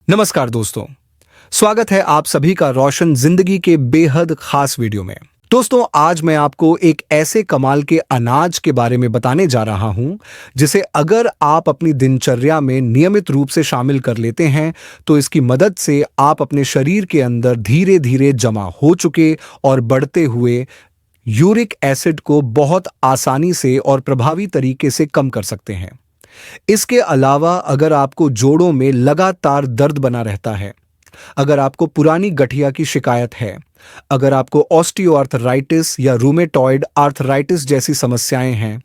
नमस्कार दोस्तों, स्वागत है आप सभी का रोशन जिंदगी के बेहद खास वीडियो में। दोस्तों, आज मैं आपको एक ऐसे कमाल के अनाज के बारे में बताने जा रहा हूं, जिसे अगर आप अपनी दिनचर्या में नियमित रूप से शामिल कर लेते हैं, तो इसकी मदद से आप अपने शरीर के अंदर धीरे धीरे जमा हो चुके और बढ़ते हुए यूरिक एसिड को बहुत आसानी से और प्रभावी तरीके से कम कर सकते हैं। इसके अलावा अगर आपको जोड़ों में लगातार दर्द बना रहता है, अगर आपको पुरानी गठिया की शिकायत है, अगर आपको ऑस्टियोआर्थराइटिस या रूमेटॉइड आर्थराइटिस जैसी समस्याएं हैं,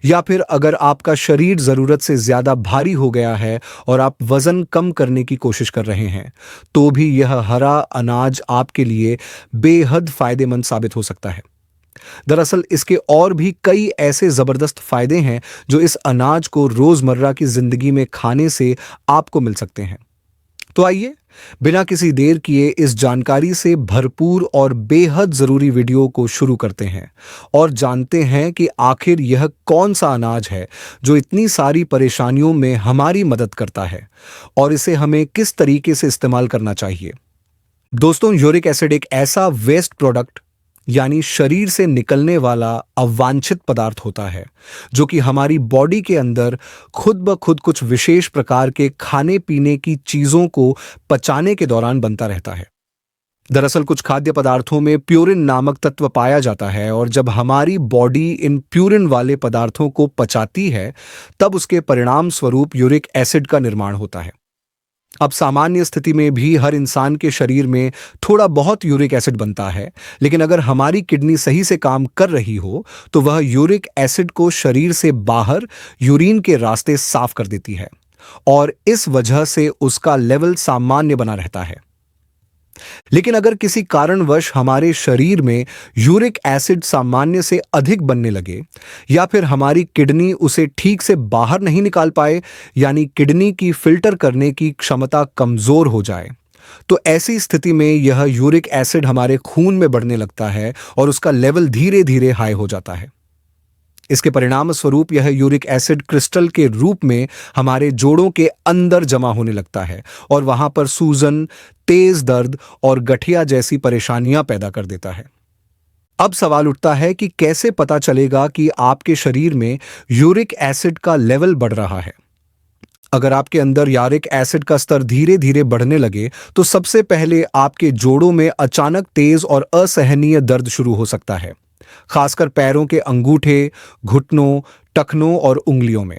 या फिर अगर आपका शरीर जरूरत से ज्यादा भारी हो गया है और आप वजन कम करने की कोशिश कर रहे हैं, तो भी यह हरा अनाज आपके लिए बेहद फायदेमंद साबित हो सकता है। दरअसल इसके और भी कई ऐसे जबरदस्त फायदे हैं जो इस अनाज को रोजमर्रा की जिंदगी में खाने से आपको मिल सकते हैं। तो आइए, बिना किसी देर किए इस जानकारी से भरपूर और बेहद जरूरी वीडियो को शुरू करते हैं और जानते हैं कि आखिर यह कौन सा अनाज है जो इतनी सारी परेशानियों में हमारी मदद करता है और इसे हमें किस तरीके से इस्तेमाल करना चाहिए। दोस्तों, यूरिक एसिड एक ऐसा वेस्ट प्रोडक्ट यानी शरीर से निकलने वाला अवांछित पदार्थ होता है, जो कि हमारी बॉडी के अंदर खुद ब खुद कुछ विशेष प्रकार के खाने पीने की चीजों को पचाने के दौरान बनता रहता है। दरअसल कुछ खाद्य पदार्थों में प्यूरिन नामक तत्व पाया जाता है और जब हमारी बॉडी इन प्यूरिन वाले पदार्थों को पचाती है, तब उसके परिणाम स्वरूप यूरिक एसिड का निर्माण होता है। अब सामान्य स्थिति में भी हर इंसान के शरीर में थोड़ा बहुत यूरिक एसिड बनता है, लेकिन अगर हमारी किडनी सही से काम कर रही हो तो वह यूरिक एसिड को शरीर से बाहर यूरिन के रास्ते साफ कर देती है और इस वजह से उसका लेवल सामान्य बना रहता है। लेकिन अगर किसी कारणवश हमारे शरीर में यूरिक एसिड सामान्य से अधिक बनने लगे या फिर हमारी किडनी उसे ठीक से बाहर नहीं निकाल पाए, यानी किडनी की फिल्टर करने की क्षमता कमजोर हो जाए, तो ऐसी स्थिति में यह यूरिक एसिड हमारे खून में बढ़ने लगता है और उसका लेवल धीरे धीरे हाई हो जाता है। इसके परिणाम स्वरूप यह यूरिक एसिड क्रिस्टल के रूप में हमारे जोड़ों के अंदर जमा होने लगता है और वहां पर सूजन, तेज दर्द और गठिया जैसी परेशानियां पैदा कर देता है। अब सवाल उठता है कि कैसे पता चलेगा कि आपके शरीर में यूरिक एसिड का लेवल बढ़ रहा है। अगर आपके अंदर यूरिक एसिड का स्तर धीरे धीरे बढ़ने लगे, तो सबसे पहले आपके जोड़ों में अचानक तेज और असहनीय दर्द शुरू हो सकता है, खासकर पैरों के अंगूठे, घुटनों, टखनों और उंगलियों में।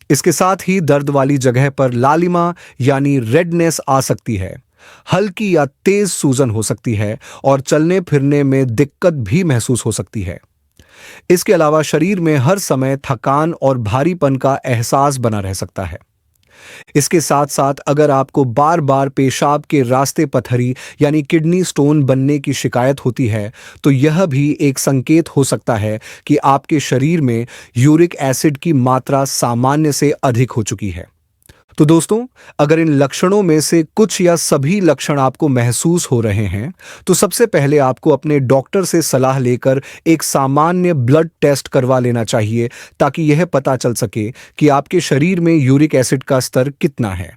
इसके साथ ही दर्द वाली जगह पर लालिमा यानी रेडनेस आ सकती है, हल्की या तेज सूजन हो सकती है और चलने फिरने में दिक्कत भी महसूस हो सकती है। इसके अलावा शरीर में हर समय थकान और भारीपन का एहसास बना रह सकता है। इसके साथ साथ अगर आपको बार बार पेशाब के रास्ते पथरी यानी किडनी स्टोन बनने की शिकायत होती है, तो यह भी एक संकेत हो सकता है कि आपके शरीर में यूरिक एसिड की मात्रा सामान्य से अधिक हो चुकी है। तो दोस्तों, अगर इन लक्षणों में से कुछ या सभी लक्षण आपको महसूस हो रहे हैं, तो सबसे पहले आपको अपने डॉक्टर से सलाह लेकर एक सामान्य ब्लड टेस्ट करवा लेना चाहिए, ताकि यह पता चल सके कि आपके शरीर में यूरिक एसिड का स्तर कितना है।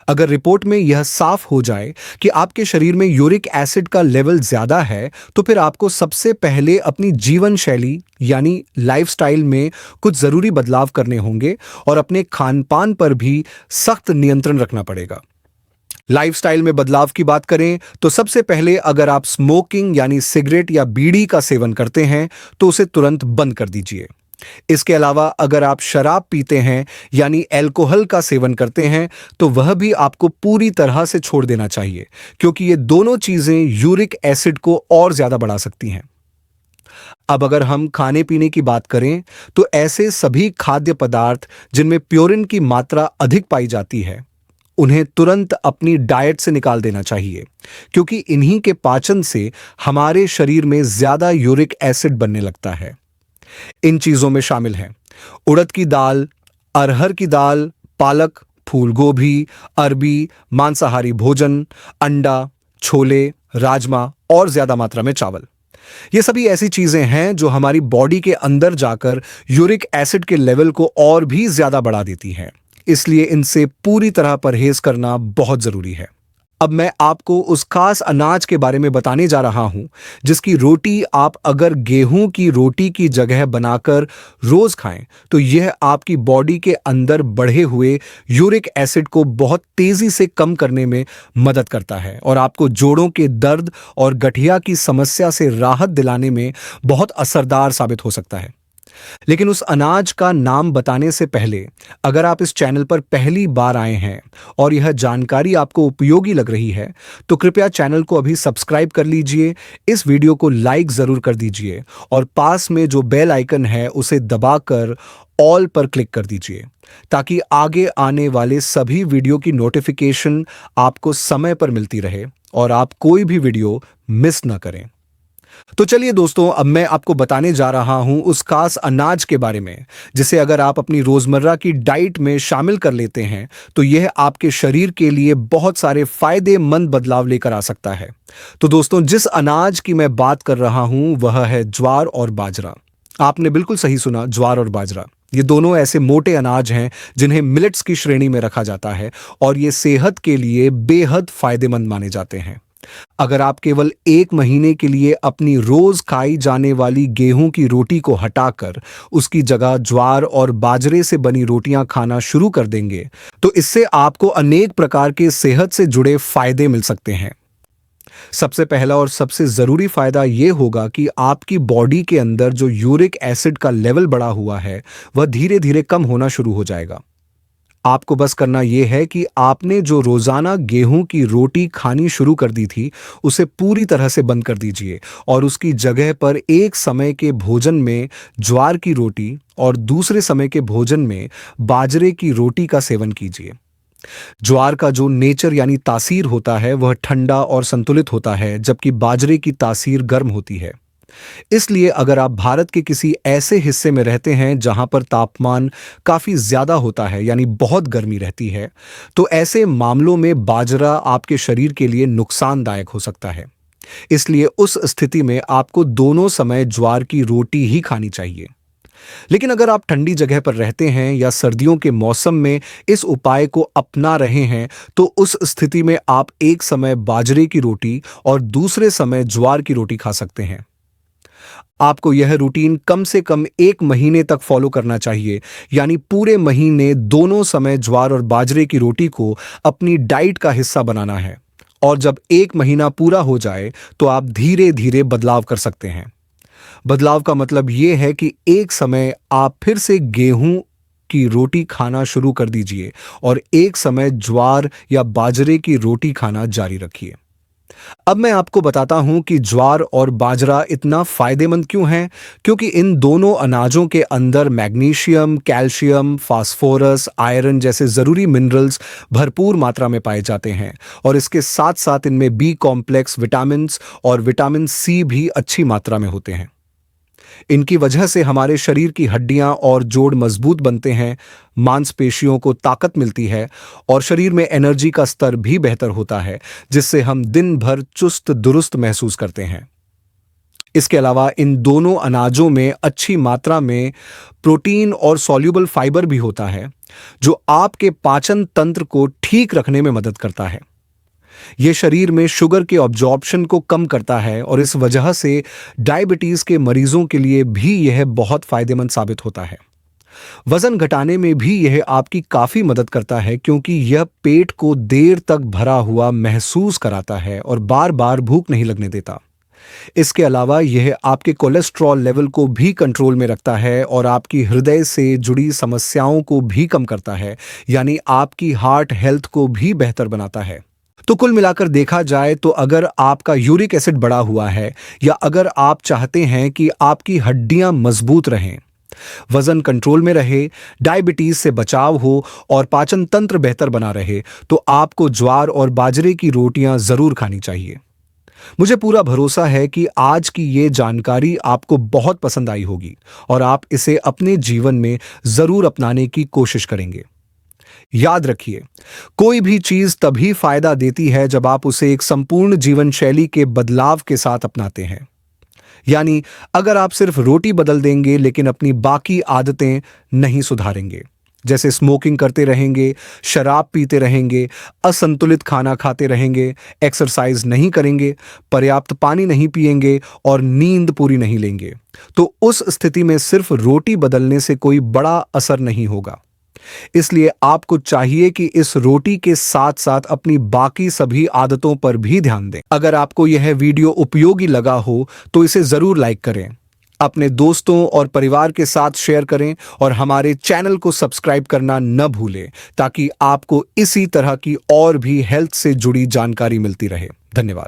अगर रिपोर्ट में यह साफ हो जाए कि आपके शरीर में यूरिक एसिड का लेवल ज्यादा है, तो फिर आपको सबसे पहले अपनी जीवन शैली यानी लाइफस्टाइल में कुछ जरूरी बदलाव करने होंगे और अपने खानपान पर भी सख्त नियंत्रण रखना पड़ेगा। लाइफस्टाइल में बदलाव की बात करें तो सबसे पहले अगर आप स्मोकिंग यानी सिगरेट या बीड़ी का सेवन करते हैं, तो उसे तुरंत बंद कर दीजिए। इसके अलावा अगर आप शराब पीते हैं यानी अल्कोहल का सेवन करते हैं, तो वह भी आपको पूरी तरह से छोड़ देना चाहिए, क्योंकि ये दोनों चीजें यूरिक एसिड को और ज्यादा बढ़ा सकती हैं। अब अगर हम खाने पीने की बात करें, तो ऐसे सभी खाद्य पदार्थ जिनमें प्यूरिन की मात्रा अधिक पाई जाती है, उन्हें तुरंत अपनी डाइट से निकाल देना चाहिए, क्योंकि इन्हीं के पाचन से हमारे शरीर में ज्यादा यूरिक एसिड बनने लगता है। इन चीजों में शामिल हैं उड़द की दाल, अरहर की दाल, पालक, फूल गोभी, अरबी, मांसाहारी भोजन, अंडा, छोले, राजमा और ज्यादा मात्रा में चावल। ये सभी ऐसी चीजें हैं जो हमारी बॉडी के अंदर जाकर यूरिक एसिड के लेवल को और भी ज्यादा बढ़ा देती हैं। इसलिए इनसे पूरी तरह परहेज करना बहुत जरूरी है। अब मैं आपको उस खास अनाज के बारे में बताने जा रहा हूं जिसकी रोटी आप अगर गेहूं की रोटी की जगह बनाकर रोज खाएं तो यह आपकी बॉडी के अंदर बढ़े हुए यूरिक एसिड को बहुत तेजी से कम करने में मदद करता है और आपको जोड़ों के दर्द और गठिया की समस्या से राहत दिलाने में बहुत असरदार साबित हो सकता है। लेकिन उस अनाज का नाम बताने से पहले अगर आप इस चैनल पर पहली बार आए हैं और यह जानकारी आपको उपयोगी लग रही है तो कृपया चैनल को अभी सब्सक्राइब कर लीजिए, इस वीडियो को लाइक जरूर कर दीजिए और पास में जो बेल आइकन है उसे दबाकर ऑल पर क्लिक कर दीजिए ताकि आगे आने वाले सभी वीडियो की नोटिफिकेशन आपको समय पर मिलती रहे और आप कोई भी वीडियो मिस न करें। तो चलिए दोस्तों, अब मैं आपको बताने जा रहा हूं उस खास अनाज के बारे में जिसे अगर आप अपनी रोजमर्रा की डाइट में शामिल कर लेते हैं तो यह आपके शरीर के लिए बहुत सारे फायदेमंद बदलाव लेकर आ सकता है। तो दोस्तों, जिस अनाज की मैं बात कर रहा हूं वह है ज्वार और बाजरा। आपने बिल्कुल सही सुना, ज्वार और बाजरा। ये दोनों ऐसे मोटे अनाज हैं जिन्हें मिलेट्स की श्रेणी में रखा जाता है और ये सेहत के लिए बेहद फायदेमंद माने जाते हैं। अगर आप केवल 1 महीने के लिए अपनी रोज खाई जाने वाली गेहूं की रोटी को हटाकर उसकी जगह ज्वार और बाजरे से बनी रोटियां खाना शुरू कर देंगे तो इससे आपको अनेक प्रकार के सेहत से जुड़े फायदे मिल सकते हैं। सबसे पहला और सबसे जरूरी फायदा यह होगा कि आपकी बॉडी के अंदर जो यूरिक एसिड का लेवल बढ़ा हुआ है वह धीरे धीरे कम होना शुरू हो जाएगा। आपको बस करना यह है कि आपने जो रोजाना गेहूं की रोटी खानी शुरू कर दी थी उसे पूरी तरह से बंद कर दीजिए और उसकी जगह पर एक समय के भोजन में ज्वार की रोटी और दूसरे समय के भोजन में बाजरे की रोटी का सेवन कीजिए। ज्वार का जो नेचर यानी तासीर होता है वह ठंडा और संतुलित होता है जबकि बाजरे की तासीर गर्म होती है। इसलिए अगर आप भारत के किसी ऐसे हिस्से में रहते हैं जहां पर तापमान काफी ज्यादा होता है यानी बहुत गर्मी रहती है तो ऐसे मामलों में बाजरा आपके शरीर के लिए नुकसानदायक हो सकता है। इसलिए उस स्थिति में आपको दोनों समय ज्वार की रोटी ही खानी चाहिए। लेकिन अगर आप ठंडी जगह पर रहते हैं या सर्दियों के मौसम में इस उपाय को अपना रहे हैं तो उस स्थिति में आप एक समय बाजरे की रोटी और दूसरे समय ज्वार की रोटी खा सकते हैं। आपको यह रूटीन कम से कम 1 महीने तक फॉलो करना चाहिए, यानी पूरे महीने दोनों समय ज्वार और बाजरे की रोटी को अपनी डाइट का हिस्सा बनाना है और जब 1 महीना पूरा हो जाए तो आप धीरे धीरे बदलाव कर सकते हैं। बदलाव का मतलब यह है कि एक समय आप फिर से गेहूं की रोटी खाना शुरू कर दीजिए और एक समय ज्वार या बाजरे की रोटी खाना जारी रखिए। अब मैं आपको बताता हूं कि ज्वार और बाजरा इतना फायदेमंद क्यों है, क्योंकि इन दोनों अनाजों के अंदर मैग्नीशियम, कैल्शियम, फास्फोरस, आयरन जैसे जरूरी मिनरल्स भरपूर मात्रा में पाए जाते हैं और इसके साथ साथ इनमें बी कॉम्प्लेक्स, विटामिन और विटामिन सी भी अच्छी मात्रा में होते हैं। इनकी वजह से हमारे शरीर की हड्डियां और जोड़ मजबूत बनते हैं, मांसपेशियों को ताकत मिलती है और शरीर में एनर्जी का स्तर भी बेहतर होता है जिससे हम दिन भर चुस्त दुरुस्त महसूस करते हैं। इसके अलावा इन दोनों अनाजों में अच्छी मात्रा में प्रोटीन और सॉल्युबल फाइबर भी होता है जो आपके पाचन तंत्र को ठीक रखने में मदद करता है। यह शरीर में शुगर के ऑब्जॉर्प्शन को कम करता है और इस वजह से डायबिटीज के मरीजों के लिए भी यह बहुत फायदेमंद साबित होता है। वजन घटाने में भी यह आपकी काफी मदद करता है क्योंकि यह पेट को देर तक भरा हुआ महसूस कराता है और बार बार भूख नहीं लगने देता। इसके अलावा यह आपके कोलेस्ट्रॉल लेवल को भी कंट्रोल में रखता है और आपकी हृदय से जुड़ी समस्याओं को भी कम करता है, यानी आपकी हार्ट हेल्थ को भी बेहतर बनाता है। तो कुल मिलाकर देखा जाए तो अगर आपका यूरिक एसिड बढ़ा हुआ है या अगर आप चाहते हैं कि आपकी हड्डियां मजबूत रहें, वजन कंट्रोल में रहे, डायबिटीज से बचाव हो और पाचन तंत्र बेहतर बना रहे तो आपको ज्वार और बाजरे की रोटियां जरूर खानी चाहिए। मुझे पूरा भरोसा है कि आज की ये जानकारी आपको बहुत पसंद आई होगी और आप इसे अपने जीवन में जरूर अपनाने की कोशिश करेंगे। याद रखिए, कोई भी चीज तभी फायदा देती है जब आप उसे एक संपूर्ण जीवन शैली के बदलाव के साथ अपनाते हैं। यानी अगर आप सिर्फ रोटी बदल देंगे लेकिन अपनी बाकी आदतें नहीं सुधारेंगे, जैसे स्मोकिंग करते रहेंगे, शराब पीते रहेंगे, असंतुलित खाना खाते रहेंगे, एक्सरसाइज नहीं करेंगे, पर्याप्त पानी नहीं पिएंगे और नींद पूरी नहीं लेंगे, तो उस स्थिति में सिर्फ रोटी बदलने से कोई बड़ा असर नहीं होगा। इसलिए आपको चाहिए कि इस रोटी के साथ साथ अपनी बाकी सभी आदतों पर भी ध्यान दें। अगर आपको यह वीडियो उपयोगी लगा हो तो इसे जरूर लाइक करें, अपने दोस्तों और परिवार के साथ शेयर करें और हमारे चैनल को सब्सक्राइब करना न भूलें ताकि आपको इसी तरह की और भी हेल्थ से जुड़ी जानकारी मिलती रहे। धन्यवाद।